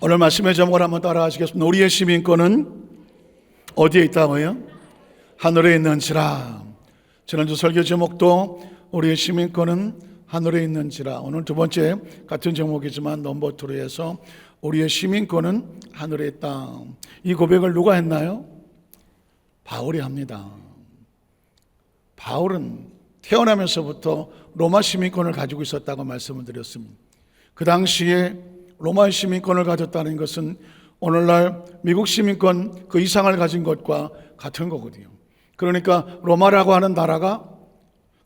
오늘 말씀의 제목을 한번 따라 하시겠습니다. 우리의 시민권은 어디에 있다고요? 하늘에 있는지라. 지난주 설교 제목도 우리의 시민권은 하늘에 있는지라. 오늘 두 번째 같은 제목이지만 넘버 2로 해서 우리의 시민권은 하늘에 있다. 이 고백을 누가 했나요? 바울이 합니다. 바울은 태어나면서부터 로마 시민권을 가지고 있었다고 말씀을 드렸습니다. 그 당시에 로마 시민권을 가졌다는 것은 오늘날 미국 시민권 그 이상을 가진 것과 같은 거거든요. 그러니까 로마라고 하는 나라가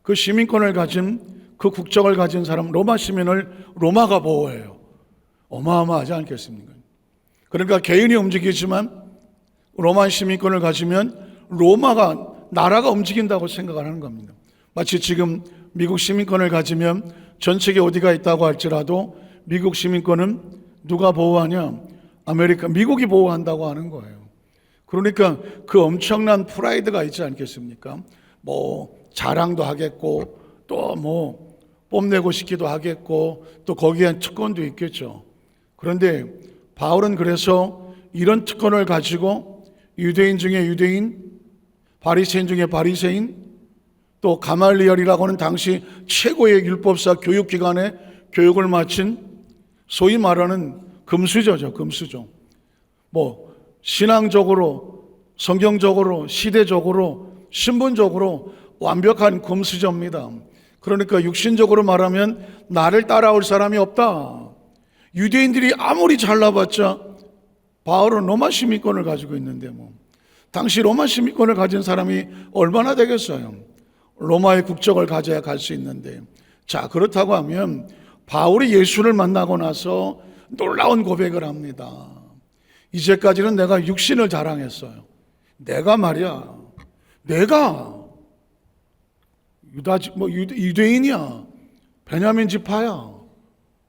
그 시민권을 가진, 그 국적을 가진 사람, 로마 시민을 로마가 보호해요. 어마어마하지 않겠습니까? 그러니까 개인이 움직이지만 로마 시민권을 가지면 로마가, 나라가 움직인다고 생각을 하는 겁니다. 마치 지금 미국 시민권을 가지면 전 세계 어디가 있다고 할지라도 미국 시민권은 누가 보호하냐? 미국이 보호한다고 하는 거예요. 그러니까 그 엄청난 프라이드가 있지 않겠습니까? 자랑도 하겠고, 또 뽐내고 싶기도 하겠고, 또 거기에 특권도 있겠죠. 그런데 바울은 그래서 이런 특권을 가지고 유대인 중에 유대인, 바리새인 중에 바리새인, 또 가말리엘이라고 하는 당시 최고의 율법사 교육기관에 교육을 마친 소위 말하는 금수저죠. 금수저. 신앙적으로, 성경적으로, 시대적으로, 신분적으로 완벽한 금수저입니다. 그러니까 육신적으로 말하면 나를 따라올 사람이 없다. 유대인들이 아무리 잘나봤자 바울은 로마 시민권을 가지고 있는데 당시 로마 시민권을 가진 사람이 얼마나 되겠어요? 로마의 국적을 가져야 갈 수 있는데, 자, 그렇다고 하면 바울이 예수를 만나고 나서 놀라운 고백을 합니다. 이제까지는 내가 육신을 자랑했어요. 내가 유대인이야. 베냐민 지파야.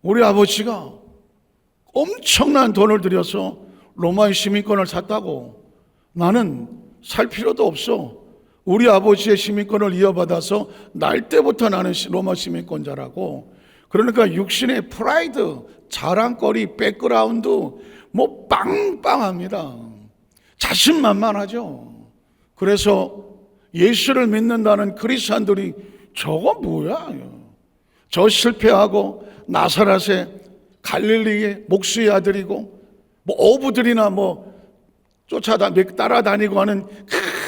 우리 아버지가 엄청난 돈을 들여서 로마의 시민권을 샀다고. 나는 살 필요도 없어. 우리 아버지의 시민권을 이어받아서 날 때부터 나는 로마 시민권자라고. 그러니까 육신의 프라이드, 자랑거리, 백그라운드 빵빵합니다. 자신만만하죠. 그래서 예수를 믿는다는 크리스찬들이 저거 뭐야? 저 실패하고 나사렛의 갈릴리의 목수의 아들이고 어부들이나 따라다니고 하는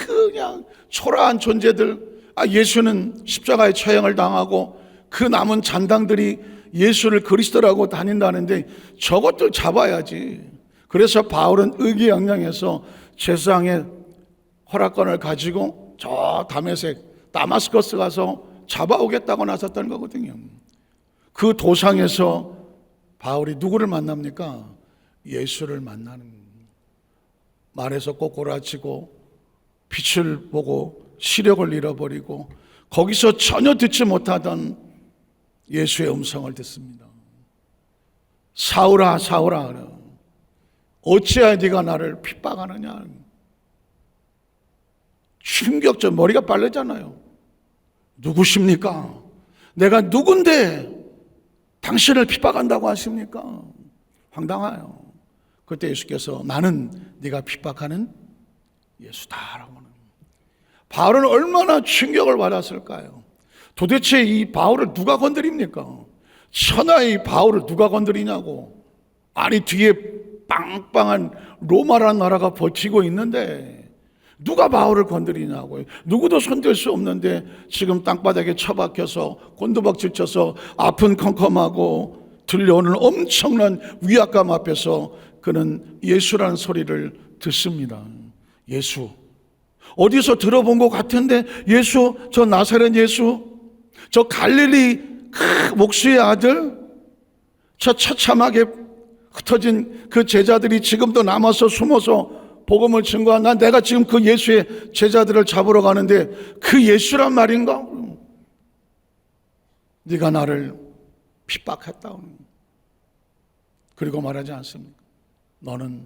그냥 초라한 존재들, 예수는 십자가의 처형을 당하고 그 남은 잔당들이 예수를 그리스도라고 다닌다는데 저것들 잡아야지. 그래서 바울은 의기양양해서 제사장의 허락권을 가지고 저 다마스커스 가서 잡아오겠다고 나섰다는 거거든요. 그 도상에서 바울이 누구를 만납니까? 예수를 만나는, 말에서 꼬꾸라치고 빛을 보고 시력을 잃어버리고 거기서 전혀 듣지 못하던 예수의 음성을 듣습니다. 사울아, 사울아, 어찌하여 네가 나를 핍박하느냐. 충격적, 머리가 빨렸잖아요. 누구십니까? 내가 누군데 당신을 핍박한다고 하십니까? 황당해요. 그때 예수께서 나는 네가 핍박하는 예수다라고 하는. 바울은 얼마나 충격을 받았을까요? 도대체 이 바울을 누가 건드립니까? 천하의 바울을 누가 건드리냐고. 아니, 뒤에 빵빵한 로마라는 나라가 버티고 있는데 누가 바울을 건드리냐고요. 누구도 손댈 수 없는데 지금 땅바닥에 처박혀서 곤두박질 쳐서 아픈 컴컴하고 들려오는 엄청난 위압감 앞에서 그는 예수라는 소리를 듣습니다. 예수. 어디서 들어본 것 같은데, 예수, 저 나사렛 예수, 저 갈릴리 목수의 아들, 저 처참하게 흩어진 그 제자들이 지금도 남아서 숨어서 복음을 증거한 내가 지금 그 예수의 제자들을 잡으러 가는데 그 예수란 말인가? 네가 나를 핍박했다. 그리고 말하지 않습니까? 너는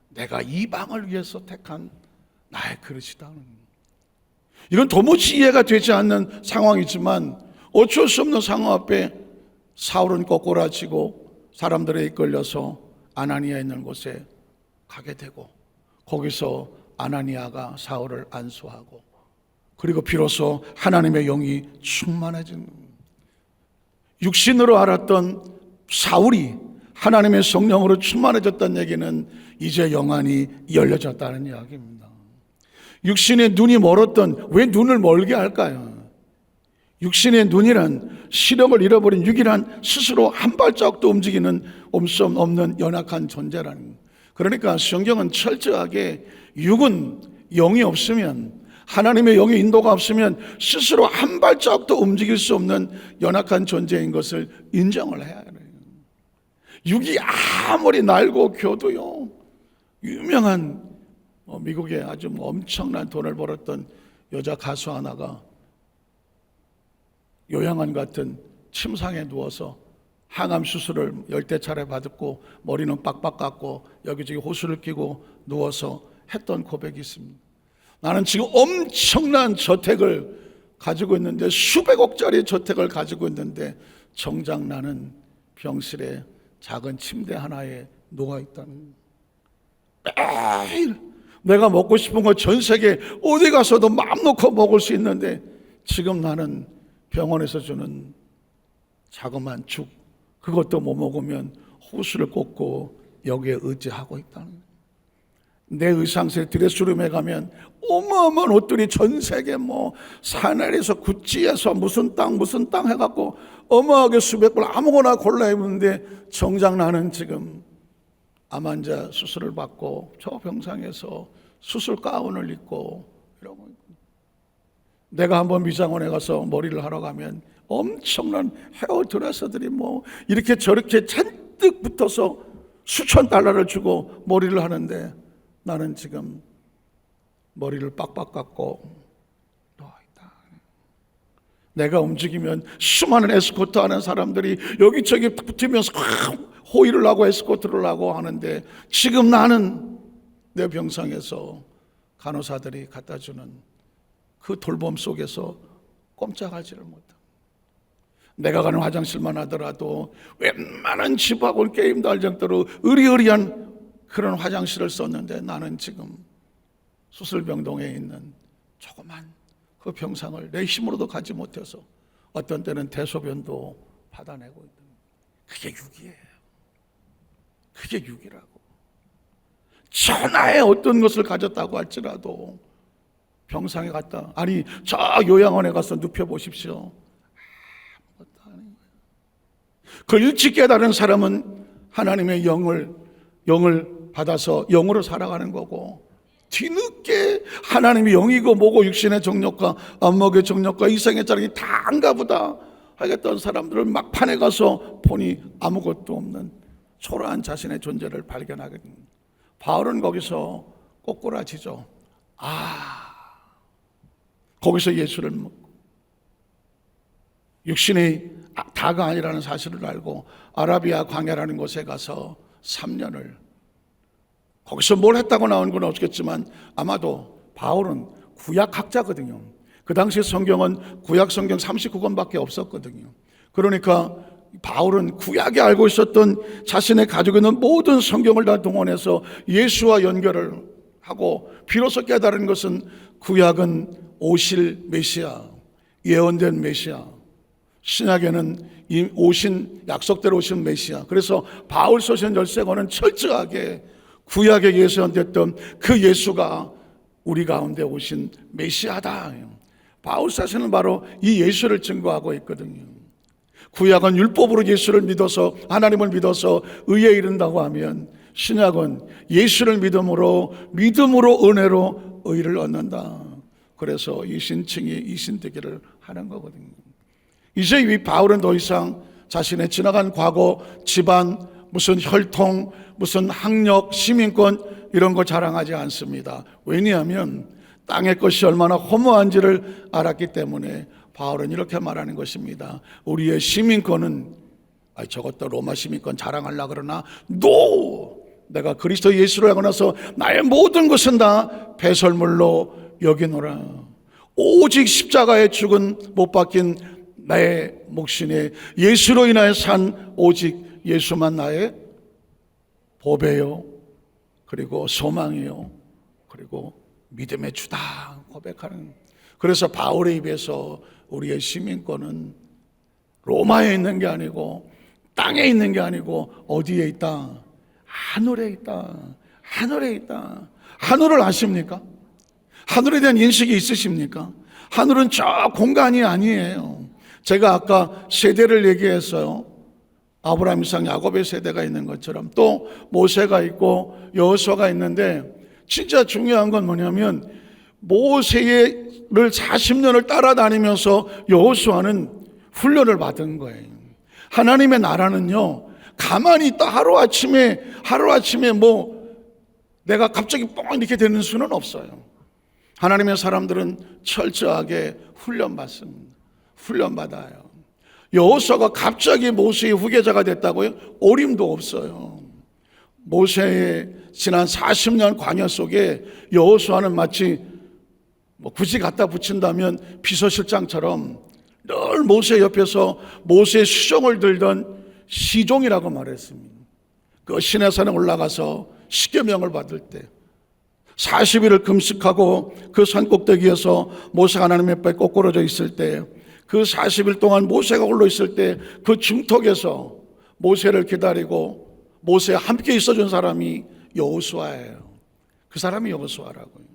내가 이방을 위해서 택한 나의 그릇이다. 이건 도무지 이해가 되지 않는 상황이지만 어쩔 수 없는 상황 앞에 사울은 꼬꾸라치고 사람들에 이끌려서 아나니아 있는 곳에 가게 되고, 거기서 아나니아가 사울을 안수하고, 그리고 비로소 하나님의 영이 충만해진, 육신으로 알았던 사울이 하나님의 성령으로 충만해졌다는 얘기는 이제 영안이 열려졌다는 이야기입니다. 육신의 눈이 멀었던, 왜 눈을 멀게 할까요? 육신의 눈이란 시력을 잃어버린 유일한 스스로 한 발짝도 움직이는 수 없는 연약한 존재라는 거예요. 그러니까 성경은 철저하게 육은 영이 없으면, 하나님의 영의 인도가 없으면 스스로 한 발짝도 움직일 수 없는 연약한 존재인 것을 인정을 해야 해요. 육이 아무리 날고 겨도요, 유명한 미국에 아주 엄청난 돈을 벌었던 여자 가수 하나가 요양원 같은 침상에 누워서 항암 수술을 10대 차례 받았고, 머리는 빡빡 깎고 여기저기 호수를 끼고 누워서 했던 고백이 있습니다. 나는 지금 엄청난 저택을 가지고 있는데, 수백억짜리 저택을 가지고 있는데 정작 나는 병실에 작은 침대 하나에 누워있다는, 매일 내가 먹고 싶은 거 전 세계 어디 가서도 마음 놓고 먹을 수 있는데, 지금 나는 병원에서 주는 자그마한 죽, 그것도 못 먹으면 호수를 꽂고 여기에 의지하고 있다는 거예요. 내 의상실 드레스룸에 가면 어마어마한 옷들이 전 세계 사넬에서 구찌에서 무슨 땅 해갖고 어마하게 수백 불 아무거나 골라 입는데, 정작 나는 지금 암 환자 수술을 받고 저 병상에서 수술 가운을 입고 이러고 있고, 내가 한번 미장원에 가서 머리를 하러 가면 엄청난 헤어드레서들이 이렇게 저렇게 잔뜩 붙어서 수천 달러를 주고 머리를 하는데, 나는 지금 머리를 빡빡 깎고 누워있다. 내가 움직이면 수많은 에스코트 하는 사람들이 여기저기 붙으면서 호의를 하고 에스코트를 하고 하는데, 지금 나는 내 병상에서 간호사들이 갖다 주는 그 돌봄 속에서 꼼짝하지를 못하고, 내가 가는 화장실만 하더라도 웬만한 집하고 게임도 할 정도로 의리의리한 그런 화장실을 썼는데, 나는 지금 수술병동에 있는 조그만 그 병상을 내 힘으로도 가지 못해서 어떤 때는 대소변도 받아내고 있는, 그게 육이에요. 그게 육이라고. 천하의 어떤 것을 가졌다고 할지라도 병상에 갔다, 아니 저 요양원에 가서 눕혀보십시오, 아무것도 아닌 거예요. 그 일찍 깨달은 사람은 하나님의 영을 받아서 영으로 살아가는 거고, 뒤늦게 하나님이 영이고 뭐고 육신의 정욕과 안목의 정욕과 이생의 자랑이 다 안가보다 하겠다는 사람들은 막판에 가서 보니 아무것도 없는 초라한 자신의 존재를 발견하게 됩니다. 바울은 거기서 꼬꾸라지죠. 거기서 예수를 먹고 육신이 다가 아니라는 사실을 알고 아라비아 광야라는 곳에 가서 3년을, 거기서 뭘 했다고 나온 건 없겠지만 아마도 바울은 구약학자거든요. 그 당시 성경은 구약 성경 39권밖에 없었거든요. 그러니까 바울은 구약에 알고 있었던, 자신의 가지고 있는 모든 성경을 다 동원해서 예수와 연결을 하고, 비로소 깨달은 것은 구약은 오실 메시아, 예언된 메시아, 신약에는 이 오신, 약속대로 오신 메시아. 그래서 바울 서신 13권은 철저하게 구약에 예언됐던 그 예수가 우리 가운데 오신 메시아다. 바울 사신은 바로 이 예수를 증거하고 있거든요. 구약은 율법으로 예수를 믿어서, 하나님을 믿어서 의에 이른다고 하면, 신약은 예수를 믿음으로 은혜로 의를 얻는다. 그래서 이 신칭이 이신되기를 하는 거거든요. 이제 이 바울은 더 이상 자신의 지나간 과거, 집안, 무슨 혈통, 무슨 학력, 시민권 이런 거 자랑하지 않습니다. 왜냐하면 땅의 것이 얼마나 허무한지를 알았기 때문에 바울은 이렇게 말하는 것입니다. 우리의 시민권은, 저것도 로마 시민권 자랑하려고 그러나, 내가 그리스도 예수를 하고 나서 나의 모든 것은 다 배설물로 여기노라. 오직 십자가에 죽은 못 박힌 나의 몫이니 예수로 인하여 산 오직 예수만 나의 보배요, 그리고 소망이요, 그리고 믿음의 주다 고백하는. 그래서 바울의 입에서 우리의 시민권은 로마에 있는 게 아니고 땅에 있는 게 아니고 어디에 있다? 하늘에 있다. 하늘에 있다. 하늘을 아십니까? 하늘에 대한 인식이 있으십니까? 하늘은 저 공간이 아니에요. 제가 아까 세대를 얘기했어요. 아브라함, 이삭, 야곱의 세대가 있는 것처럼 또 모세가 있고 여호수아가 있는데, 진짜 중요한 건 뭐냐면 모세를 40년을 따라다니면서 여호수아는 훈련을 받은 거예요. 하나님의 나라는요, 가만히 있다 하루아침에 뭐 내가 갑자기 뻥 이렇게 되는 수는 없어요. 하나님의 사람들은 철저하게 훈련받습니다. 훈련받아요. 여호수아가 갑자기 모세의 후계자가 됐다고요? 어림도 없어요. 모세의 지난 40년 광야 속에 여호수아는 마치 굳이 갖다 붙인다면 비서실장처럼 늘 모세 옆에서 모세의 수종을 들던 시종이라고 말했습니다. 그 시내산에 올라가서 십계명을 받을 때 40일을 금식하고 그 산꼭대기에서 모세가 하나님의 앞에 꼬꾸러져 있을 때, 그 40일 동안 모세가 홀로 있을 때 그 중턱에서 모세를 기다리고 모세와 함께 있어준 사람이 여호수아예요. 그 사람이 여호수아라고요.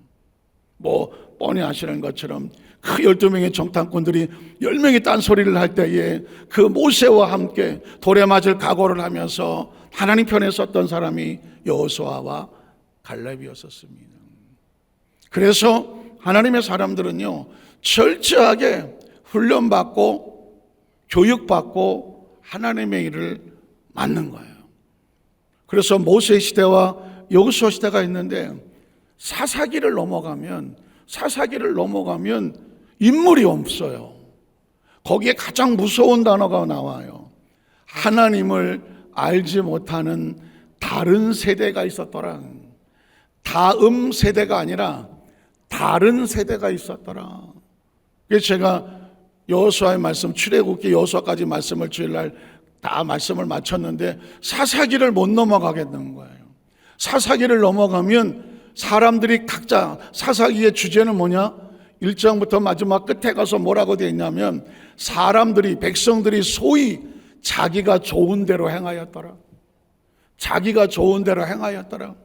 뭐 뻔히 아시는 것처럼 그 12명의 정탐꾼들이 10명이 딴소리를 할 때에 그 모세와 함께 돌에 맞을 각오를 하면서 하나님 편에 섰던 사람이 여호수아와 갈렙이었었습니다. 그래서 하나님의 사람들은요, 철저하게 훈련받고 교육받고 하나님의 일을 맡는 거예요. 그래서 모세 시대와 여호수아 시대가 있는데, 사사기를 넘어가면 인물이 없어요. 거기에 가장 무서운 단어가 나와요. 하나님을 알지 못하는 다른 세대가 있었더라. 다음 세대가 아니라 다른 세대가 있었더라. 그래서 제가 여호수아의 말씀, 출애굽기 여호수아까지 말씀을 주일날 다 말씀을 마쳤는데 사사기를 못 넘어가겠는 거예요. 사사기를 넘어가면 사람들이 각자, 사사기의 주제는 뭐냐? 1장부터 마지막 끝에 가서 뭐라고 되어 있냐면, 사람들이, 백성들이 소위 자기가 좋은 대로 행하였더라. 자기가 좋은 대로 행하였더라.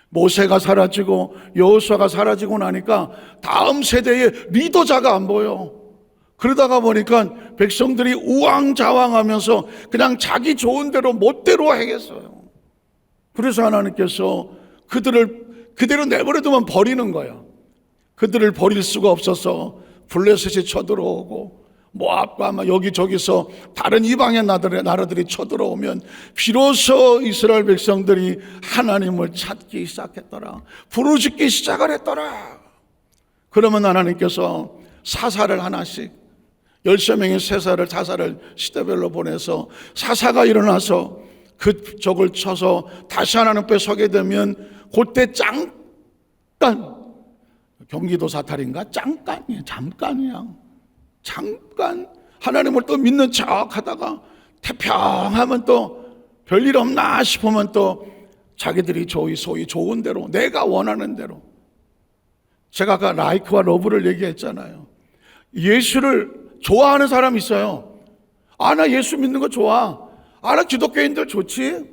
모세가 사라지고 여호수아가 사라지고 나니까 다음 세대의 리더자가 안 보여. 그러다가 보니까 백성들이 우왕좌왕하면서 그냥 자기 좋은 대로 멋대로 하겠어요. 그래서 하나님께서 그들을 그대로 내버려두면 버리는 거야. 그들을 버릴 수가 없어서 블레셋이 쳐들어오고 모압과 여기저기서 다른 이방의 나라들이 쳐들어오면 비로소 이스라엘 백성들이 하나님을 찾기 시작했더라. 부르짖기 시작을 했더라. 그러면 하나님께서 사사를 하나씩 13명의 사사를 시대별로 보내서 사사가 일어나서 그 적을 쳐서 다시 하나님 앞에 서게 되면 그때 잠깐, 경기도 사탈인가? 잠깐이야. 잠깐 하나님을 또 믿는 척 하다가 태평하면 또 별일 없나 싶으면 또 자기들이 소위 좋은 대로, 내가 원하는 대로. 제가 아까 라이크와 러브를 얘기했잖아요. 예수를 좋아하는 사람이 있어요. 나 예수 믿는 거 좋아. 나 기독교인들 좋지.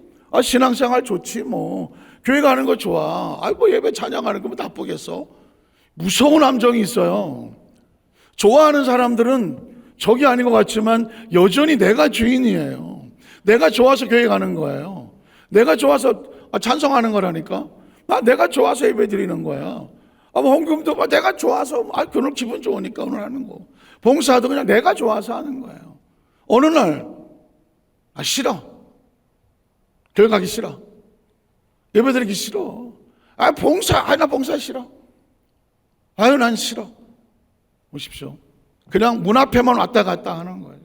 신앙생활 좋지. 뭐 교회 가는 거 좋아. 뭐 예배 찬양하는 거면 나쁘겠어. 무서운 감정이 있어요. 좋아하는 사람들은 적이 아닌 것 같지만 여전히 내가 주인이에요. 내가 좋아서 교회 가는 거예요. 내가 좋아서 찬송하는 거라니까. 내가 좋아서 예배 드리는 거야. 헌금도 내가 좋아서, 그날 기분 좋으니까 오늘 하는 거. 봉사도 그냥 내가 좋아서 하는 거예요. 어느 날, 싫어. 교회 가기 싫어. 예배 드리기 싫어. 나 봉사 싫어. 난 싫어. 보십시오. 그냥 문 앞에만 왔다 갔다 하는 거예요.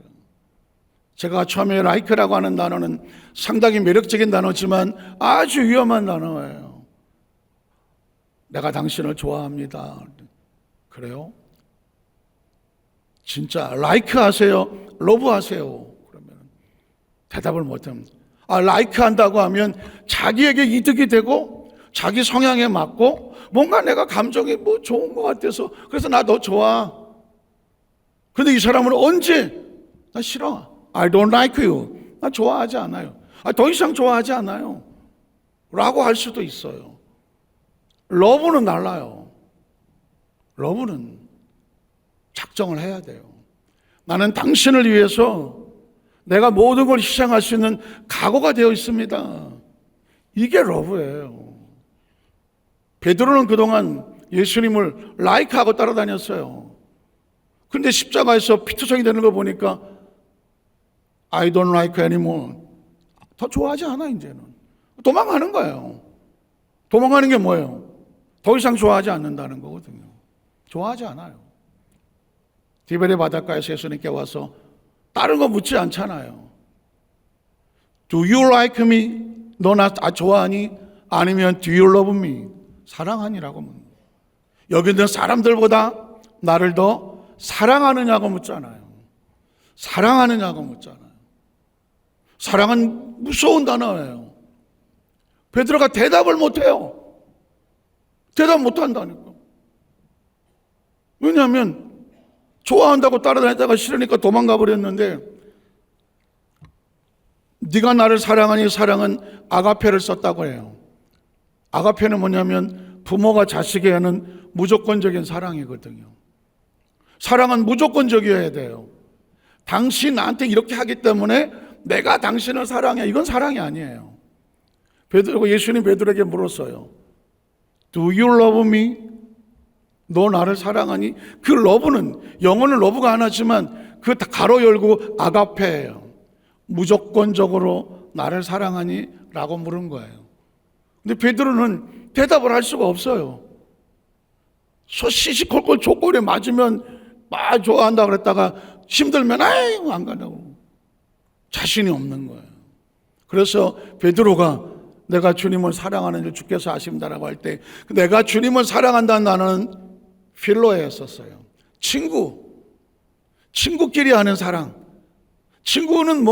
제가 처음에 라이크라고 하는 단어는 상당히 매력적인 단어지만 아주 위험한 단어예요. 내가 당신을 좋아합니다. 그래요? 진짜 라이크 하세요? 러브 하세요? 그러면 대답을 못하면 라이크 한다고 하면 자기에게 이득이 되고 자기 성향에 맞고 뭔가 내가 감정이 좋은 것 같아서 그래서 나 너 좋아. 근데 이 사람은 언제 나 싫어. I don't like you. 나 좋아하지 않아요. 더 이상 좋아하지 않아요. 라고 할 수도 있어요. 러브는 달라요. 러브는 작정을 해야 돼요. 나는 당신을 위해서 내가 모든 걸 희생할 수 있는 각오가 되어 있습니다. 이게 러브예요. 베드로는 그동안 예수님을 라이크하고 따라다녔어요. 근데 십자가에서 피투성이 되는 거 보니까 I don't like anymore. 더 좋아하지 않아 이제는. 도망가는 거예요. 도망가는 게 뭐예요? 더 이상 좋아하지 않는다는 거거든요. 좋아하지 않아요. 디베레 바닷가에서 예수님께 와서 다른 거 묻지 않잖아요. Do you like me? 너 나 좋아하니? 아니면 Do you love me? 사랑하니라고 묻는 거예요. 여기 있는 사람들보다 나를 더 사랑하느냐고 묻잖아요. 사랑하느냐고 묻잖아요. 사랑은 무서운 단어예요. 베드로가 대답을 못해요. 대답 못한다니까. 왜냐하면 좋아한다고 따라다니다가 싫으니까 도망가 버렸는데, 네가 나를 사랑하니 사랑은 아가페를 썼다고 해요. 아가페는 뭐냐면 부모가 자식에 하는 무조건적인 사랑이거든요. 사랑은 무조건적이어야 돼요. 당신 나한테 이렇게 하기 때문에 내가 당신을 사랑해. 이건 사랑이 아니에요. 예수님 베드로에게 물었어요. Do you love me? 너 나를 사랑하니? 그 러브는 영어는 러브가 하나지만 그 가로 열고 아가페예요. 무조건적으로 나를 사랑하니? 라고 물은 거예요. 근데 베드로는 대답을 할 수가 없어요. 시시콜콜 조건에 맞으면 막 좋아한다 그랬다가 힘들면 아이고 안 간다고. 자신이 없는 거예요. 그래서 베드로가 내가 주님을 사랑하는 줄 주께서 아십니다라고 할 때 내가 주님을 사랑한다는 단어는 필로에였었어요. 친구끼리 하는 사랑. 친구는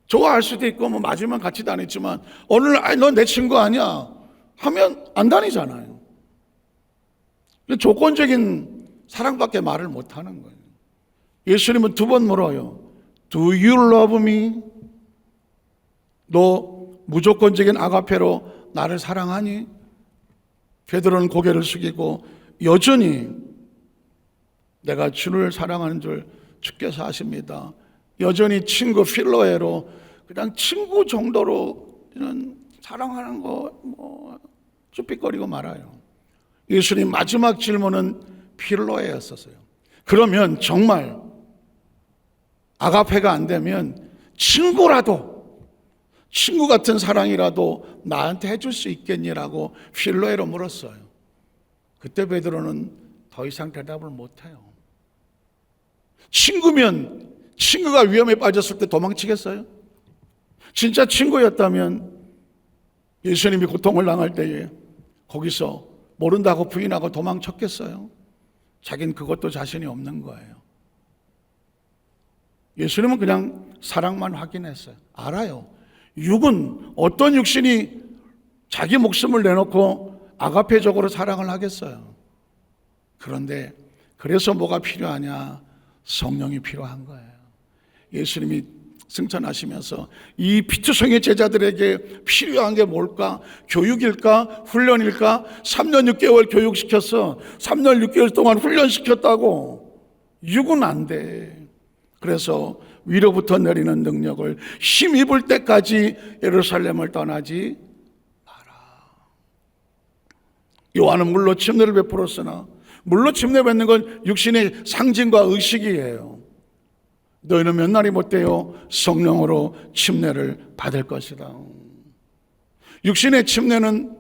좋아할 수도 있고 맞으면 같이 다니지만 어느 날 넌 내 친구 아니야 하면 안 다니잖아요. 조건적인 사랑밖에 말을 못 하는 거예요. 예수님은 2번 물어요. Do you love me? 너 무조건적인 아가페로 나를 사랑하니? 베드로는 고개를 숙이고 여전히 내가 주를 사랑하는 줄 주께서 아십니다. 여전히 친구 필로에로 그냥 친구 정도로 사랑하는 거 쭈삣거리고 말아요. 예수님 마지막 질문은 필로에였었어요. 그러면 정말 아가페가 안 되면 친구 같은 사랑이라도 나한테 해줄 수 있겠니라고 필로에로 물었어요. 그때 베드로는 더 이상 대답을 못해요. 친구면 친구가 위험에 빠졌을 때 도망치겠어요? 진짜 친구였다면 예수님이 고통을 당할 때에 거기서 모른다고 부인하고 도망쳤겠어요? 자긴 그것도 자신이 없는 거예요. 예수님은 그냥 사랑만 확인했어요. 알아요. 육은 어떤 육신이 자기 목숨을 내놓고 아가페적으로 사랑을 하겠어요. 그런데 그래서 뭐가 필요하냐? 성령이 필요한 거예요. 예수님이 승천하시면서 이 피투성의 제자들에게 필요한 게 뭘까? 교육일까? 훈련일까? 3년 6개월 교육시켰어. 3년 6개월 동안 훈련시켰다고. 육은 안 돼. 그래서 위로부터 내리는 능력을 힘입을 때까지 예루살렘을 떠나지 마라. 요한은 물로 침례를 베풀었으나 물로 침례 받는 건 육신의 상징과 의식이에요. 너희는 몇 날이 못되어 성령으로 침례를 받을 것이다. 육신의 침례는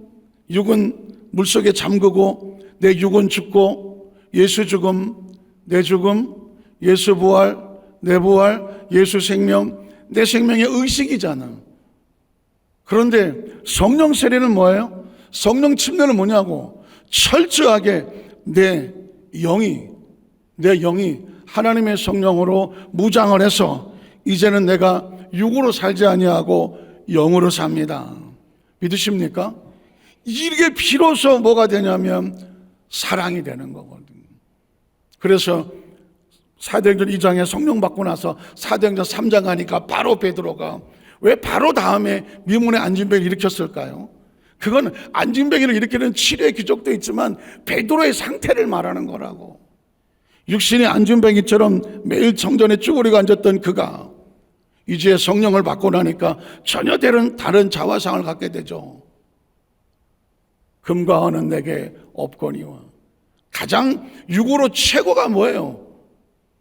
육은 물속에 잠그고 내 육은 죽고 예수 죽음, 내 죽음, 예수 부활, 내 부활, 예수 생명, 내 생명의 의식이잖아. 그런데 성령 세례는 뭐예요? 성령 침례는 뭐냐고? 철저하게 내 영이 하나님의 성령으로 무장을 해서 이제는 내가 육으로 살지 아니하고 영으로 삽니다. 믿으십니까? 이게 비로소 뭐가 되냐면 사랑이 되는 거거든요. 그래서 사도행전 2장에 성령 받고 나서 사도행전 3장 가니까 바로 베드로가 왜 바로 다음에 미문의 안진뱅이를 일으켰을까요? 그건 안진뱅이를 일으키는 치료의 기적도 있지만 베드로의 상태를 말하는 거라고. 육신이 안진뱅이처럼 매일 정전에 쭈그리고 앉았던 그가 이제 성령을 받고 나니까 전혀 다른 자화상을 갖게 되죠. 금과 은은 내게 없거니와. 가장 육으로 최고가 뭐예요?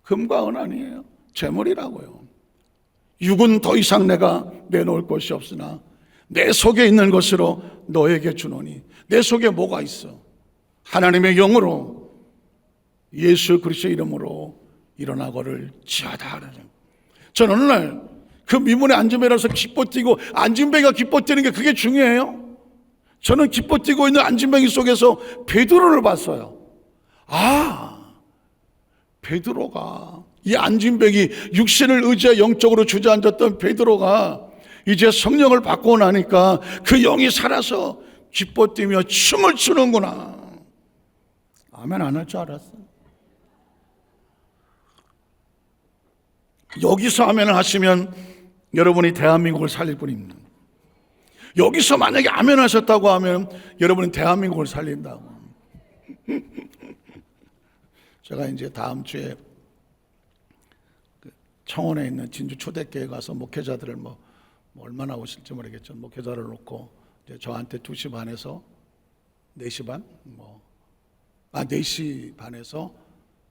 금과 은 아니에요. 재물이라고요. 육은 더 이상 내가 내놓을 것이 없으나 내 속에 있는 것으로 너에게 주노니. 내 속에 뭐가 있어? 하나님의 영으로 예수 그리스도의 이름으로 일어나거를 지하다. 저는 어느 날 그 미문의 안진뱅이라서 기뻐 뛰고 안진뱅이가 기뻐 뛰는 게 그게 중요해요? 저는 기뻐 뛰고 있는 안진뱅이 속에서 베드로를 봤어요. 아, 베드로가 이 안진뱅이 육신을 의지해 영적으로 주저앉았던 베드로가 이제 성령을 받고 나니까 그 영이 살아서 기뻐 뛰며 춤을 추는구나. 아멘 안 할 줄 알았어. 여기서 아멘을 하시면 여러분이 대한민국을 살릴 뿐입니다. 여기서 만약에 아멘 하셨다고 하면 여러분이 대한민국을 살린다고. 제가 이제 다음 주에 청원에 있는 진주 초대교회 가서 목회자들을 뭐 얼마나 오실지 모르겠죠. 목회자를 놓고 이제 저한테 2시 반에서 4시 반? 4시 반에서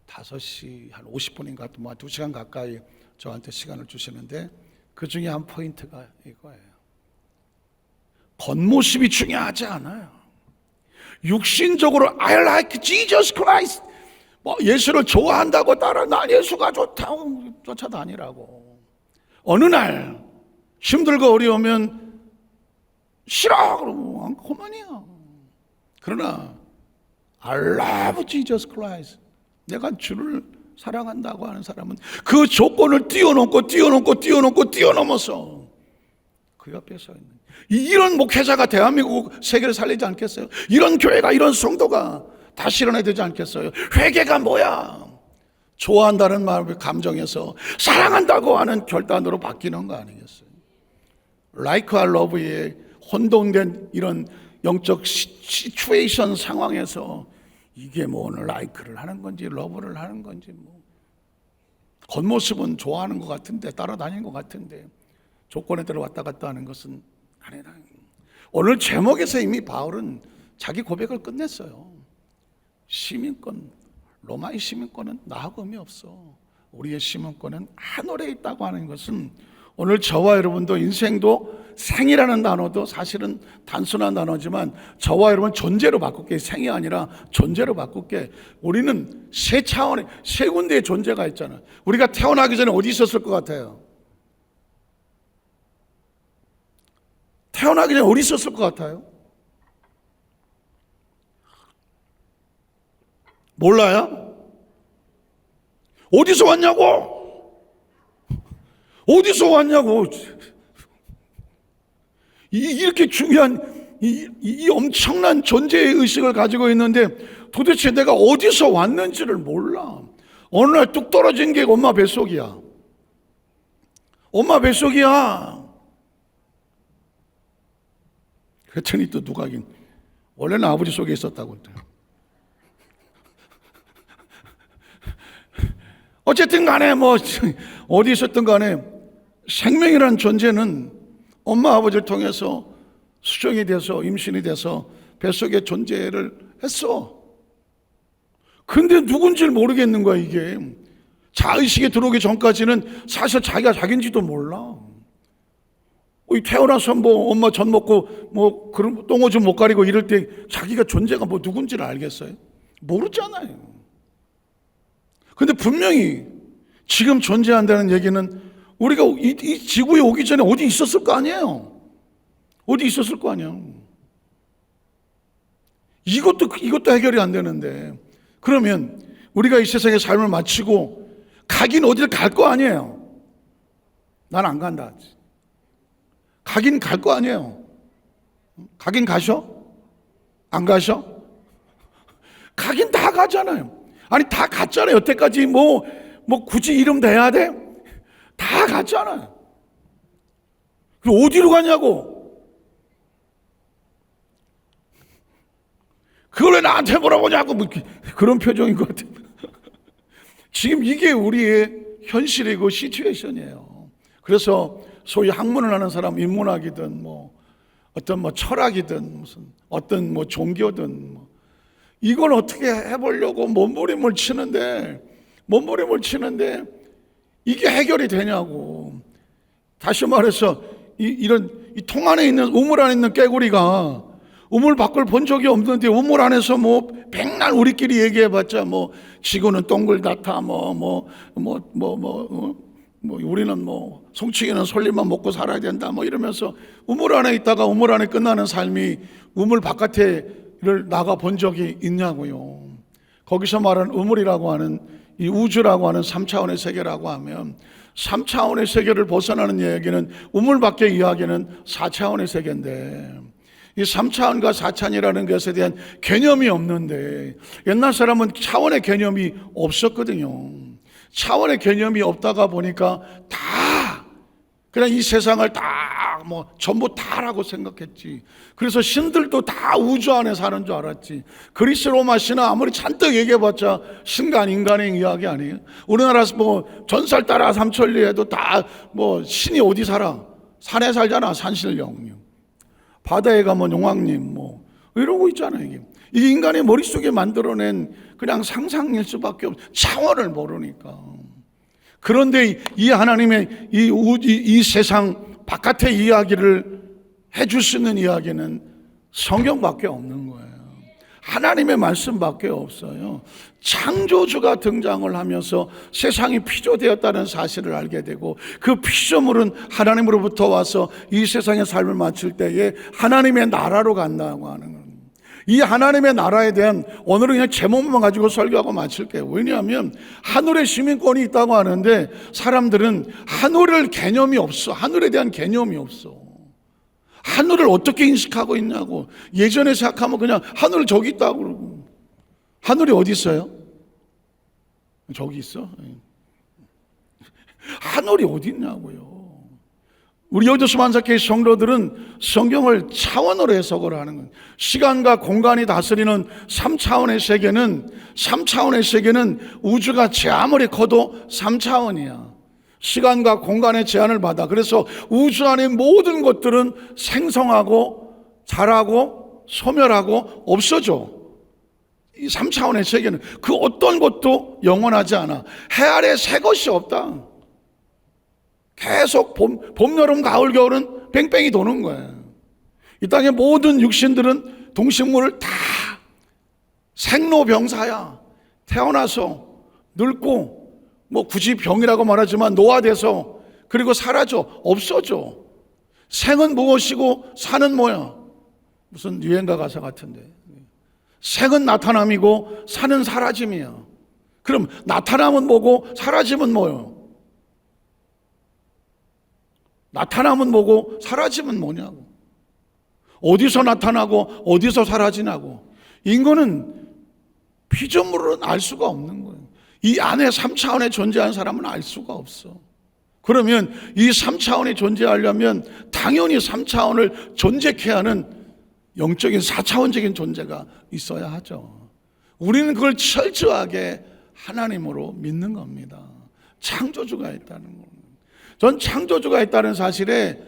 5시 한 50분인가 뭐 2시간 가까이 저한테 시간을 주시는데 그 중에 한 포인트가 이거예요. 겉모습이 중요하지 않아요. 육신적으로 I like Jesus Christ. 예수를 좋아한다고 따라 난 예수가 좋다고 쫓아다니라고. 어느 날 힘들고 어려우면 싫어 그러고 그만이야. 그러나 I love Jesus Christ. 내가 주를 사랑한다고 하는 사람은 그 조건을 뛰어넘어서 그 옆에 서 있는 이런 목회자가 대한민국 세계를 살리지 않겠어요? 이런 교회가 이런 성도가 다시 일어나야 되지 않겠어요? 회개가 뭐야? 좋아한다는 마음의 감정에서 사랑한다고 하는 결단으로 바뀌는 거 아니겠어요? Like와 Love의 혼동된 이런 영적 시츄에이션 상황에서 이게 뭐 오늘 라이크를 하는 건지 러브를 하는 건지 뭐 겉모습은 좋아하는 것 같은데 따라다니는 것 같은데 조건에 따라 왔다 갔다 하는 것은 아니다. 오늘 제목에서 이미 바울은 자기 고백을 끝냈어요. 시민권, 로마의 시민권은 나하고 의미 없어. 우리의 시민권은 하늘에 있다고 하는 것은 오늘 저와 여러분도 인생도 생이라는 단어도 사실은 단순한 단어지만 저와 여러분 존재로 바꿀게. 생이 아니라 존재로 바꿀게. 우리는 세 차원의 세 군데의 존재가 있잖아요. 우리가 태어나기 전에 어디 있었을 것 같아요? 태어나기 전에 어디 있었을 것 같아요? 몰라요? 어디서 왔냐고? 어디서 왔냐고? 이렇게 중요한 이 엄청난 존재의 의식을 가지고 있는데 도대체 내가 어디서 왔는지를 몰라. 어느 날 뚝 떨어진 게 엄마 뱃속이야. 엄마 뱃속이야. 그랬더니 또 누가 원래는 아버지 속에 있었다고. 어쨌든 간에 뭐 어디 있었든 간에 생명이라는 존재는 엄마 아버지를 통해서 수정이 돼서 임신이 돼서 뱃속에 존재를 했어. 근데 누군지를 모르겠는 거야. 이게 자의식에 들어오기 전까지는 사실 자기가 자기인지도 몰라. 태어나서 뭐 엄마 젖 먹고 뭐 그런 똥오줌 못 가리고 이럴 때 자기가 존재가 뭐 누군지를 알겠어요? 모르잖아요. 근데 분명히 지금 존재한다는 얘기는 우리가 이 지구에 오기 전에 어디 있었을 거 아니에요? 어디 있었을 거 아니에요? 이것도 해결이 안 되는데 그러면 우리가 이 세상의 삶을 마치고 가긴 어딜 갈 거 아니에요? 난 안 간다. 가긴 갈 거 아니에요. 가긴 가셔? 안 가셔? 가긴 다 가잖아요. 아니 다 갔잖아요. 여태까지 뭐 굳이 이름 대야 돼? 다 갔잖아요. 그럼 어디로 가냐고? 그걸 왜 나한테 물어보냐고 뭐 그런 표정인 것 같아요. 지금 이게 우리의 현실이고 시츄에이션이에요. 그래서 소위 학문을 하는 사람, 인문학이든 어떤 철학이든 무슨 어떤 종교든 이걸 어떻게 해보려고 몸부림을 치는데 이게 해결이 되냐고. 다시 말해서 이 통 안에 있는 우물 안에 있는 깨구리가 우물 밖을 본 적이 없는데 우물 안에서 백날 우리끼리 얘기해봤자 지구는 동글다타 우리는 송충이는 솔잎만 먹고 살아야 된다 이러면서 우물 안에 있다가 우물 안에 끝나는 삶이 우물 바깥에를 나가 본 적이 있냐고요. 거기서 말하는 우물이라고 하는 이 우주라고 하는 3차원의 세계라고 하면 3차원의 세계를 벗어나는 이야기는 우물 밖의 이야기는 4차원의 세계인데 이 3차원과 4차원이라는 것에 대한 개념이 없는데 옛날 사람은 차원의 개념이 없었거든요. 차원의 개념이 없다가 보니까 다 그냥 이 세상을 다 전부 다라고 생각했지. 그래서 신들도 다 우주 안에 사는 줄 알았지. 그리스 로마 신은 아무리 잔뜩 얘기해봤자 신간 인간의 이야기 아니에요. 우리나라에서 전설 따라 삼천리 해도 다 신이 어디 살아? 산에 살잖아. 산신령. 바다에 가면 용왕님 이러고 있잖아요. 이게 인간의 머릿속에 만들어낸 그냥 상상일 수밖에 없어. 차원을 모르니까. 그런데 이 하나님의 이 세상 바깥의 이야기를 해줄 수 있는 이야기는 성경밖에 없는 거예요. 하나님의 말씀밖에 없어요. 창조주가 등장을 하면서 세상이 피조되었다는 사실을 알게 되고 그 피조물은 하나님으로부터 와서 이 세상의 삶을 마칠 때에 하나님의 나라로 간다고 하는 거예요. 이 하나님의 나라에 대한 오늘은 그냥 제목만 가지고 설교하고 마칠게요. 왜냐하면 하늘의 시민권이 있다고 하는데 사람들은 하늘을 개념이 없어. 하늘에 대한 개념이 없어. 하늘을 어떻게 인식하고 있냐고. 예전에 생각하면 그냥 하늘 저기 있다고 그러고. 하늘이 어디 있어요? 저기 있어? 하늘이 어디 있냐고요. 우리 여기서 만삭교회 성도들은 성경을 차원으로 해석을 하는 거예요. 시간과 공간이 다스리는 3차원의 세계는 우주가 제 아무리 커도 3차원이야. 시간과 공간의 제한을 받아. 그래서 우주 안의 모든 것들은 생성하고 자라고 소멸하고 없어져. 이 3차원의 세계는 그 어떤 것도 영원하지 않아. 해 아래 새 것이 없다. 계속 봄, 여름, 가을, 겨울은 뺑뺑이 도는 거예요. 이 땅의 모든 육신들은 동식물을 다 생로병사야. 태어나서 늙고 굳이 병이라고 말하지만 노화돼서 그리고 사라져. 없어져. 생은 무엇이고 사는 뭐야? 무슨 유행가 가사 같은데. 생은 나타남이고 사는 사라짐이야. 그럼 나타남은 뭐고 사라짐은 뭐예요? 나타남은 뭐고 사라짐은 뭐냐고. 어디서 나타나고 어디서 사라지냐고. 인간은 피조물은 알 수가 없는 거예요. 이 안에 3차원에 존재하는 사람은 알 수가 없어. 그러면 이 3차원이 존재하려면 당연히 3차원을 존재케 하는 영적인 4차원적인 존재가 있어야 하죠. 우리는 그걸 철저하게 하나님으로 믿는 겁니다. 창조주가 있다는 겁니다. 전 창조주가 있다는 사실에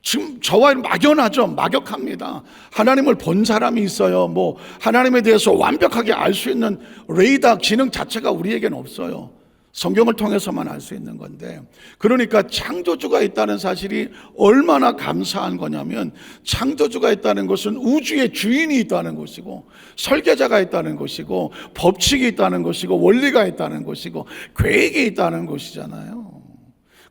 지금 저와 막연하죠. 막역합니다. 하나님을 본 사람이 있어요. 하나님에 대해서 완벽하게 알 수 있는 레이더 기능 자체가 우리에게는 없어요. 성경을 통해서만 알 수 있는 건데, 그러니까 창조주가 있다는 사실이 얼마나 감사한 거냐면, 창조주가 있다는 것은 우주의 주인이 있다는 것이고, 설계자가 있다는 것이고, 법칙이 있다는 것이고, 원리가 있다는 것이고, 계획이 있다는 것이잖아요.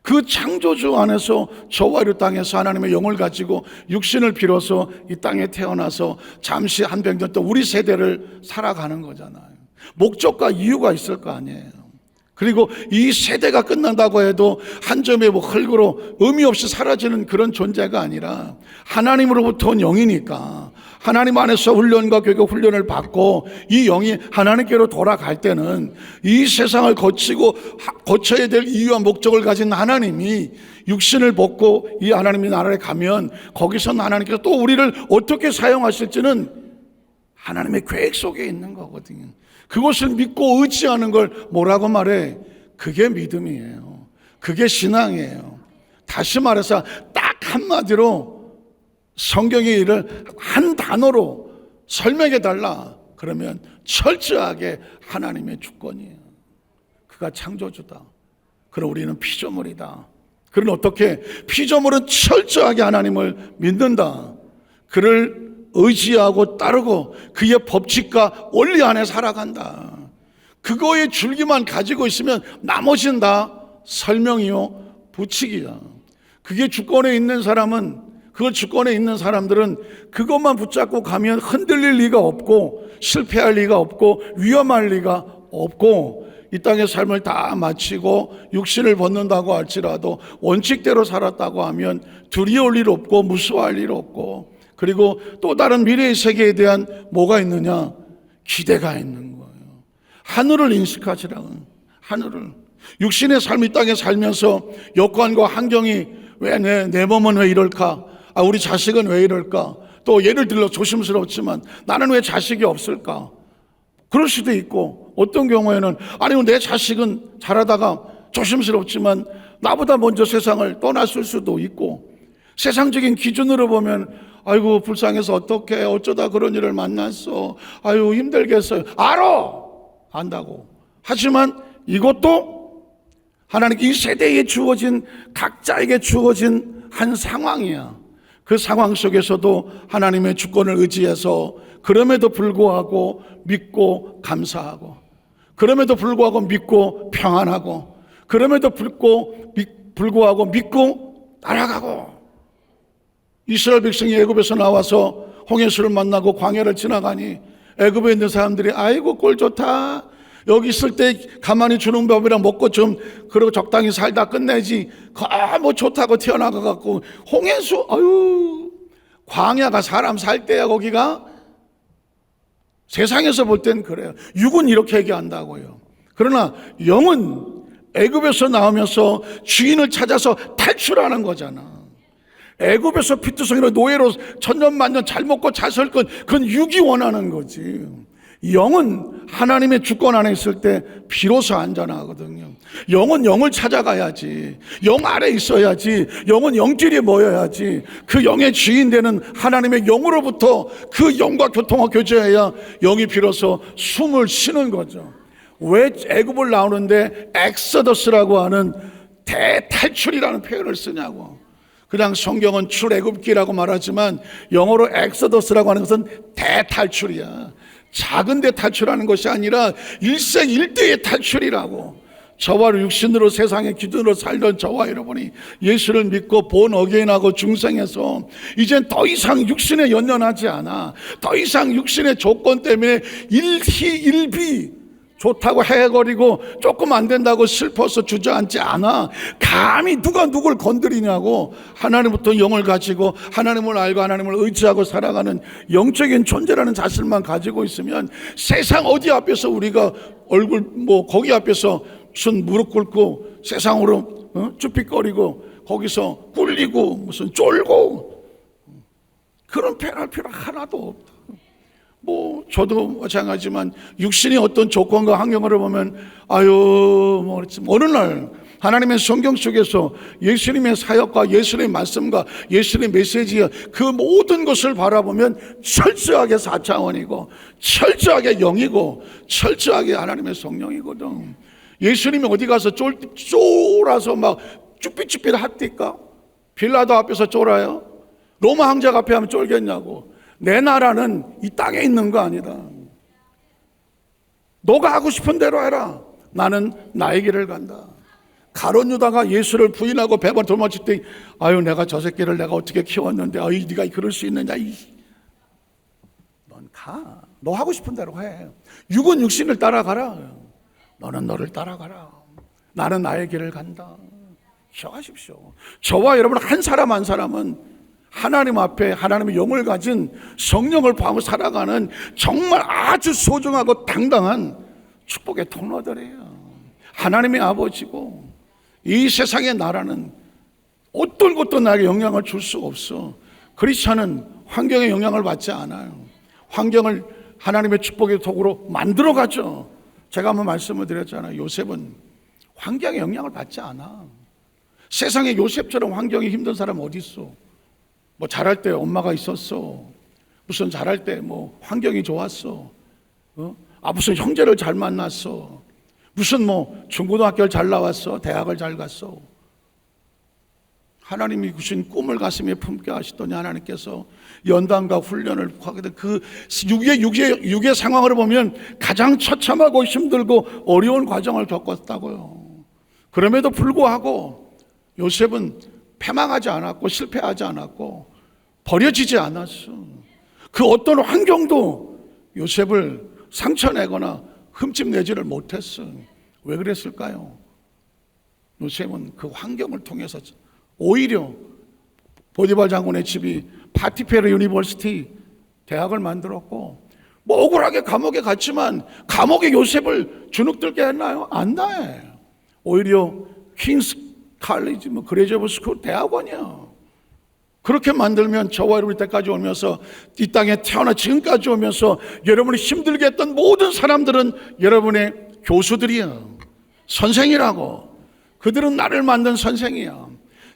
그 창조주 안에서 저와 이 땅에서 하나님의 영을 가지고 육신을 빌어서 이 땅에 태어나서 잠시 한 백년 또 우리 세대를 살아가는 거잖아요. 목적과 이유가 있을 거 아니에요. 그리고 이 세대가 끝난다고 해도 한 점의 흙으로 의미 없이 사라지는 그런 존재가 아니라 하나님으로부터 온 영이니까 하나님 안에서 훈련과 교육 훈련을 받고 이 영이 하나님께로 돌아갈 때는 이 세상을 거쳐야 될 이유와 목적을 가진 하나님이 육신을 벗고 이 하나님의 나라에 가면 거기서 하나님께서 또 우리를 어떻게 사용하실지는 하나님의 계획 속에 있는 거거든요. 그것을 믿고 의지하는 걸 뭐라고 말해? 그게 믿음이에요. 그게 신앙이에요. 다시 말해서 딱 한마디로 성경의 일을 한 단어로 설명해 달라 그러면 철저하게 하나님의 주권이에요. 그가 창조주다. 그럼 우리는 피조물이다. 그는 어떻게? 피조물은 철저하게 하나님을 믿는다. 그를 의지하고 따르고 그의 법칙과 원리 안에 살아간다. 그거의 줄기만 가지고 있으면 나머지는 다 설명이요 부칙이야. 그게 주권에 있는 사람은, 그걸 주권에 있는 사람들은 그것만 붙잡고 가면 흔들릴 리가 없고 실패할 리가 없고 위험할 리가 없고 이 땅의 삶을 다 마치고 육신을 벗는다고 할지라도 원칙대로 살았다고 하면 두려울 일 없고 무서워할 일 없고, 그리고 또 다른 미래의 세계에 대한 뭐가 있느냐? 기대가 있는 거예요. 하늘을 인식하시라고. 하늘을. 육신의 삶 이 땅에 살면서 여건과 환경이 왜 내 몸은 왜 이럴까? 우리 자식은 왜 이럴까? 또 예를 들어 조심스럽지만 나는 왜 자식이 없을까? 그럴 수도 있고, 어떤 경우에는 아니면 내 자식은 자라다가 조심스럽지만 나보다 먼저 세상을 떠났을 수도 있고, 세상적인 기준으로 보면 아이고 불쌍해서 어떡해, 어쩌다 그런 일을 만났어, 아유 힘들겠어요. 안다고. 하지만 이것도 하나님께 이 세대에 주어진, 각자에게 주어진 한 상황이야. 그 상황 속에서도 하나님의 주권을 의지해서 그럼에도 불구하고 믿고 감사하고, 그럼에도 불구하고 믿고 평안하고, 그럼에도 불구하고 믿고 따라가고. 이스라엘 백성이 애굽에서 나와서 홍해수를 만나고 광야를 지나가니 애굽에 있는 사람들이 아이고 꼴 좋다, 여기 있을 때 가만히 주는 법이랑 먹고 좀 그러고 적당히 살다 끝내지, 뭐 좋다고 튀어나가 갖고 홍해수, 아유 광야가 사람 살 때야. 거기가 세상에서 볼 땐 그래요. 육은 이렇게 얘기한다고요. 그러나 영은 애굽에서 나오면서 주인을 찾아서 탈출하는 거잖아. 애굽에서 피투성이로 노예로 천년만년 잘 먹고 잘 살 건 그건 육이 원하는 거지. 영은 하나님의 주권 안에 있을 때 비로소 안전하거든요. 영은 영을 찾아가야지. 영 아래 있어야지. 영은 영끼리 모여야지. 그 영의 주인 되는 하나님의 영으로부터 그 영과 교통하고 교제해야 영이 비로소 숨을 쉬는 거죠. 왜 애굽을 나오는데 엑소더스라고 하는 대탈출이라는 표현을 쓰냐고. 그냥 성경은 출애굽기라고 말하지만 영어로 엑소더스라고 하는 것은 대탈출이야. 작은 데 탈출하는 것이 아니라 일생일대의 탈출이라고. 저와 육신으로 세상의 기준으로 살던 저와 여러분이 예수를 믿고 본 어게인하고 중생해서 이젠 더 이상 육신에 연연하지 않아. 더 이상 육신의 조건 때문에 일희일비 좋다고 해거리고 조금 안 된다고 슬퍼서 주저앉지 않아. 감히 누가 누굴 건드리냐고. 하나님부터 영을 가지고 하나님을 알고 하나님을 의지하고 살아가는 영적인 존재라는 자질만 가지고 있으면 세상 어디 앞에서 우리가 얼굴 거기 앞에서 무슨 무릎 꿇고 세상으로 쭈삣거리고 거기서 꿀리고 무슨 쫄고 그런 패할 필요 하나도 없다. 저도 마찬가지지만 육신이 어떤 조건과 환경으로 보면 어느 날 하나님의 성경 속에서 예수님의 사역과 예수님의 말씀과 예수님의 메시지와 그 모든 것을 바라보면 철저하게 4차원이고 철저하게 영이고 철저하게 하나님의 성령이거든. 예수님이 어디 가서 쫄아서 막 쭈삣쭈삣 합니까? 빌라도 앞에서 쫄아요? 로마 황제 앞에 하면 쫄겠냐고. 내 나라는 이 땅에 있는 거 아니다. 너가 하고 싶은 대로 해라. 나는 나의 길을 간다. 가룟 유다가 예수를 부인하고 배반 도망칠 때 내가 저 새끼를 내가 어떻게 키웠는데 네가 그럴 수 있느냐. 넌 가. 너 하고 싶은 대로 해. 육은 육신을 따라가라. 너는 너를 따라가라. 나는 나의 길을 간다. 기억하십시오. 저와 여러분 한 사람 한 사람은 하나님 앞에 하나님의 영을 가진 성령을 포함하고 살아가는 정말 아주 소중하고 당당한 축복의 통로들이에요. 하나님의 아버지고 이 세상의 나라는 어떤 것도 나에게 영향을 줄 수 없어. 크리스찬은 환경의 영향을 받지 않아요. 환경을 하나님의 축복의 도구로 만들어가죠. 제가 한번 말씀을 드렸잖아요. 요셉은 환경의 영향을 받지 않아. 세상에 요셉처럼 환경이 힘든 사람 어디 있어? 뭐 잘할 때 엄마가 있었어. 무슨 잘할 때 뭐 환경이 좋았어. 무슨 형제를 잘 만났어. 무슨 뭐 중고등학교를 잘 나왔어. 대학을 잘 갔어. 하나님이 주신 꿈을 가슴에 품게 하시더니 하나님께서 연단과 훈련을 하게 된 그 육의 상황을 보면 가장 처참하고 힘들고 어려운 과정을 겪었다고요. 그럼에도 불구하고 요셉은 패망하지 않았고 실패하지 않았고 버려지지 않았어. 그 어떤 환경도 요셉을 상처내거나 흠집내지를 못했어. 왜 그랬을까요? 요셉은 그 환경을 통해서 오히려 보디발 장군의 집이 파티페르 유니버시티 대학을 만들었고 뭐 억울하게 감옥에 갔지만 감옥에 요셉을 주눅들게 했나요? 안 돼. 오히려 퀸스 칼리지 뭐 그레이저브 스쿨 대학원이야. 그렇게 만들면 저와 여러분 때까지 오면서 이 땅에 태어나 지금까지 오면서 여러분이 힘들게 했던 모든 사람들은 여러분의 교수들이야. 선생이라고. 그들은 나를 만든 선생이야.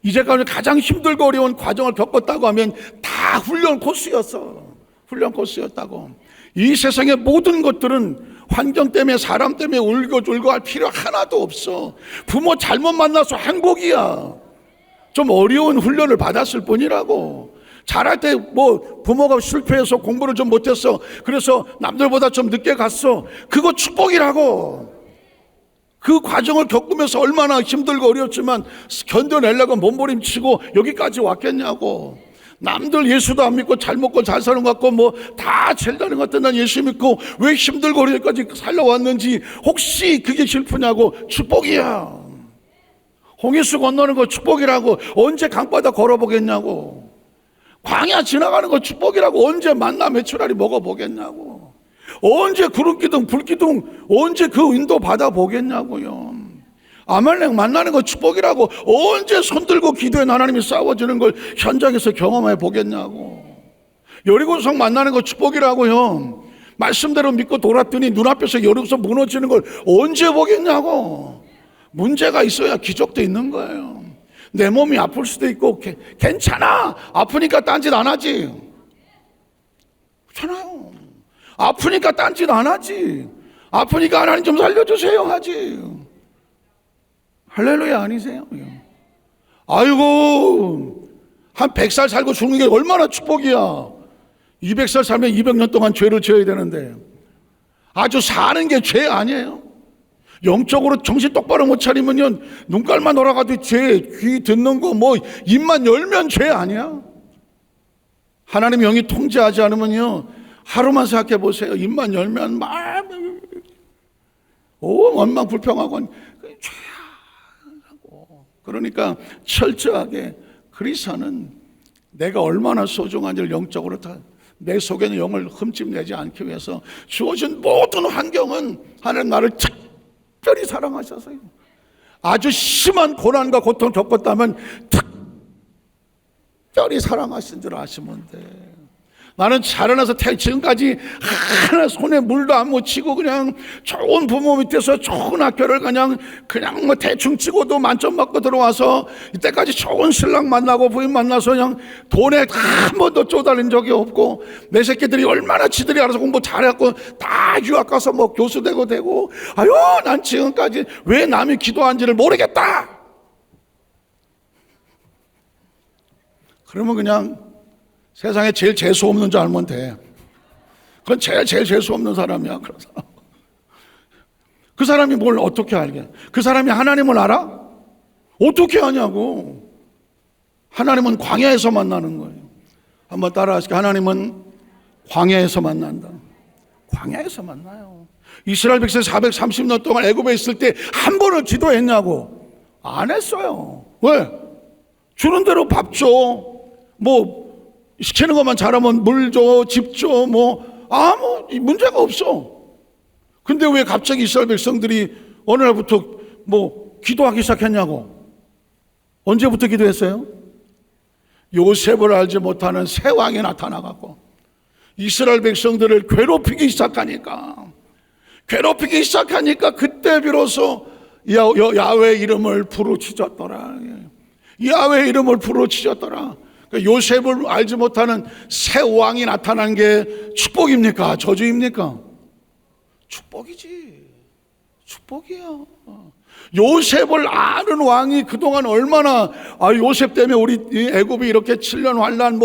이제까지 가장 힘들고 어려운 과정을 겪었다고 하면 다 훈련 코스였어. 훈련 코스였다고. 이 세상의 모든 것들은 환경 때문에 사람 때문에 울고 할 필요 하나도 없어. 부모 잘못 만나서 행복이야. 좀 어려운 훈련을 받았을 뿐이라고. 잘할 때 뭐 부모가 실패해서 공부를 좀 못했어. 그래서 남들보다 좀 늦게 갔어. 그거 축복이라고. 그 과정을 겪으면서 얼마나 힘들고 어렵지만 견뎌내려고 몸부림치고 여기까지 왔겠냐고. 남들 예수도 안 믿고 잘 먹고 잘 사는 것 같고 뭐 다 잘되는 것 같아. 난 예수 믿고 왜 힘들고 어려까지 살려왔는지 혹시 그게 슬프냐고. 축복이야. 홍해수 건너는 거 축복이라고. 언제 강바다 걸어보겠냐고. 광야 지나가는 거 축복이라고. 언제 만나 메추라리 먹어보겠냐고. 언제 구름기둥 불기둥 언제 그 인도 받아보겠냐고요. 아말렉 만나는 거 축복이라고. 언제 손들고 기도해 하나님이 싸워주는 걸 현장에서 경험해 보겠냐고. 여리고성 만나는 거 축복이라고요. 말씀대로 믿고 돌았더니 눈앞에서 여리고서 무너지는 걸 언제 보겠냐고. 문제가 있어야 기적도 있는 거예요. 내 몸이 아플 수도 있고 괜찮아. 아프니까 딴짓 안 하지. 괜찮아요. 아프니까 딴짓 안 하지. 아프니까 하나님 좀 살려주세요 하지. 할렐루야 아니세요? 아이고 한 100살 살고 죽는 게 얼마나 축복이야. 200살 살면 200년 동안 죄를 지어야 되는데 아주 사는 게 죄 아니에요? 영적으로 정신 똑바로 못 차리면요 눈깔만 돌아가도 죄, 귀 듣는 거 뭐 입만 열면 죄 아니야? 하나님 영이 통제하지 않으면요 하루만 생각해 보세요. 입만 열면 막 원망 불평하고 죄하고. 그러니까 철저하게 그리스도는 내가 얼마나 소중한지를 영적으로 내 속에는 영을 흠집내지 않기 위해서 주어진 모든 환경은 하나님 나를 특별히 사랑하셔서요. 아주 심한 고난과 고통을 겪었다면 특별히 사랑하신 줄 아시면 돼. 나는 자라나서 지금까지 하나 손에 물도 안 묻히고 그냥 좋은 부모 밑에서 좋은 학교를 그냥 뭐 대충 찍어도 만점 받고 들어와서 이때까지 좋은 신랑 만나고 부인 만나서 그냥 돈에 한 번도 쪼달린 적이 없고 내 새끼들이 얼마나 지들이 알아서 공부 잘해갖고 다 유학 가서 뭐 교수 되고 아유 난 지금까지 왜 남이 기도한지를 모르겠다. 그러면 그냥 세상에 제일 재수 없는 줄 알면 돼. 그건 제일 재수 없는 사람이야. 그런 사람. 그 사람이 뭘 어떻게 알게? 그 사람이 하나님을 알아? 어떻게 아냐고. 하나님은 광야에서 만나는 거예요. 한번 따라하시죠. 하나님은 광야에서 만난다. 광야에서 만나요. 이스라엘 백성 430년 동안 애굽에 있을 때 한 번은 기도했냐고? 안 했어요. 왜? 주는 대로 밥 줘. 뭐 시키는 것만 잘하면 물 줘, 집 줘. 뭐 아무 문제가 없어. 근데 왜 갑자기 이스라엘 백성들이 어느 날부터 뭐 기도하기 시작했냐고? 언제부터 기도했어요? 요셉을 알지 못하는 새 왕이 나타나갖고 이스라엘 백성들을 괴롭히기 시작하니까 그때 비로소 야훼 이름을 부르짖었더라. 야훼 이름을 부르짖었더라. 그러니까 요셉을 알지 못하는 새 왕이 나타난 게 축복입니까? 저주입니까? 축복이지. 축복이야. 요셉을 아는 왕이 그동안 얼마나 요셉 때문에 우리 애굽이 이렇게 7년 환난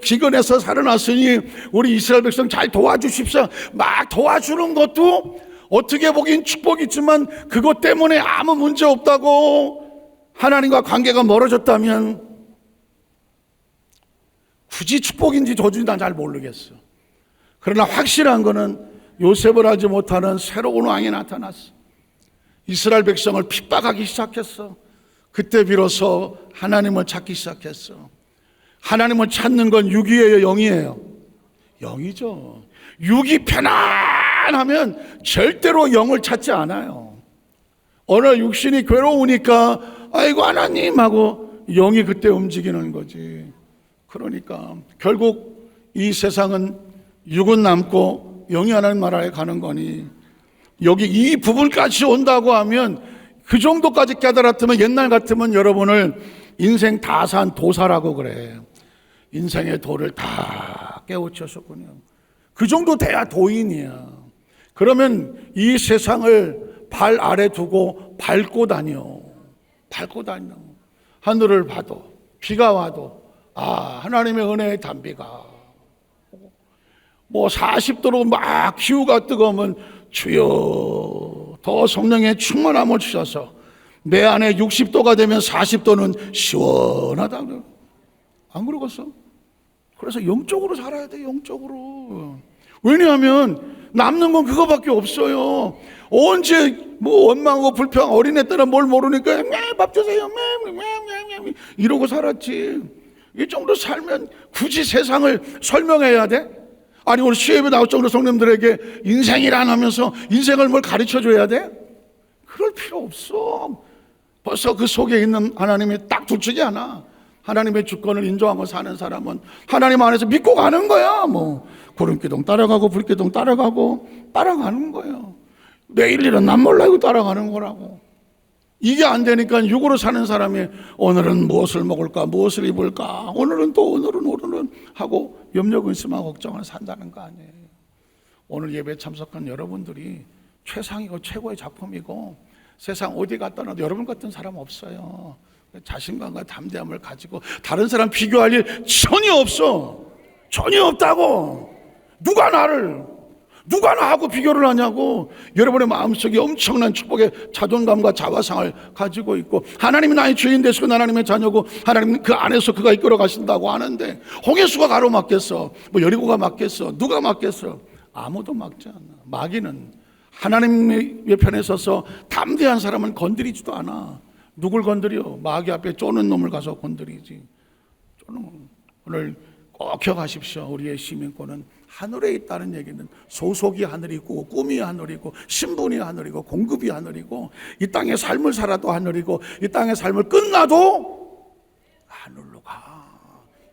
기근에서 살아났으니 우리 이스라엘 백성 잘 도와주십시오. 막 도와주는 것도 어떻게 보긴 축복이지만 그것 때문에 아무 문제 없다고 하나님과 관계가 멀어졌다면 굳이 축복인지 저주인지 난 잘 모르겠어. 그러나 확실한 거는 요셉을 알지 못하는 새로운 왕이 나타났어. 이스라엘 백성을 핍박하기 시작했어. 그때 비로소 하나님을 찾기 시작했어. 하나님을 찾는 건 육이에요, 영이에요? 영이죠. 육이 편안하면 절대로 영을 찾지 않아요. 어느 육신이 괴로우니까 아이고 하나님 하고 영이 그때 움직이는 거지. 그러니까 결국 이 세상은 육은 남고 영이 하나님 나라에 가는 거니 여기 이 부분까지 온다고 하면 그 정도까지 깨달았으면 옛날 같으면 여러분을 인생 다 산 도사라고 그래. 인생의 도를 다 깨우쳤었군요. 그 정도 돼야 도인이야. 그러면 이 세상을 발 아래 두고 밟고 다녀. 하늘을 봐도 비가 와도 하나님의 은혜의 단비가 40도로 막 기후가 뜨거우면 주여 더 성령의 충만함을 주셔서 내 안에 60도가 되면 40도는 시원하다. 안 그러겠어? 그래서 영적으로 살아야 돼. 영적으로. 왜냐하면 남는 건 그거밖에 없어요. 언제 원망하고 불평 어린애 때는 뭘 모르니까 밥 주세요 이러고 살았지. 이 정도 살면 굳이 세상을 설명해야 돼? 아니 오늘 시험에 나올 정도 성님들에게 인생이란 하면서 인생을 뭘 가르쳐줘야 돼? 그럴 필요 없어. 벌써 그 속에 있는 하나님이 딱 둘째지 않아. 하나님의 주권을 인정하고 사는 사람은 하나님 안에서 믿고 가는 거야. 구름기둥 따라가고 불기둥 따라가는 거예요. 내일 일은 난 몰라 이거 따라가는 거라고. 이게 안 되니까 육으로 사는 사람이 오늘은 무엇을 먹을까 무엇을 입을까 오늘은 하고 염려 근심하고 걱정을 산다는 거 아니에요. 오늘 예배에 참석한 여러분들이 최상이고 최고의 작품이고 세상 어디 갔다 놔도 여러분 같은 사람 없어요. 자신감과 담대함을 가지고 다른 사람 비교할 일 전혀 없어. 전혀 없다고. 누가 나하고 비교를 하냐고. 여러분의 마음속에 엄청난 축복의 자존감과 자화상을 가지고 있고 하나님이 나의 주인 되시고 하나님의 자녀고 하나님 그 안에서 그가 이끌어 가신다고 하는데 홍해수가 가로막겠어? 여리고가 막겠어? 누가 막겠어? 아무도 막지 않아. 마귀는 하나님의 편에 서서 담대한 사람은 건드리지도 않아. 누굴 건드려? 마귀 앞에 쪼는 놈을 가서 건드리지. 오늘 꼭 기억하십시오. 우리의 시민권은 하늘에 있다는 얘기는 소속이 하늘이고 꿈이 하늘이고 신분이 하늘이고 공급이 하늘이고 이 땅의 삶을 살아도 하늘이고 이 땅의 삶을 끝나도 하늘로 가.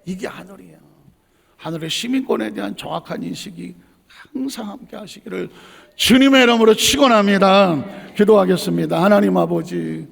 이게 하늘이야. 하늘의 시민권에 대한 정확한 인식이 항상 함께 하시기를 주님의 이름으로 축원합니다. 기도하겠습니다. 하나님 아버지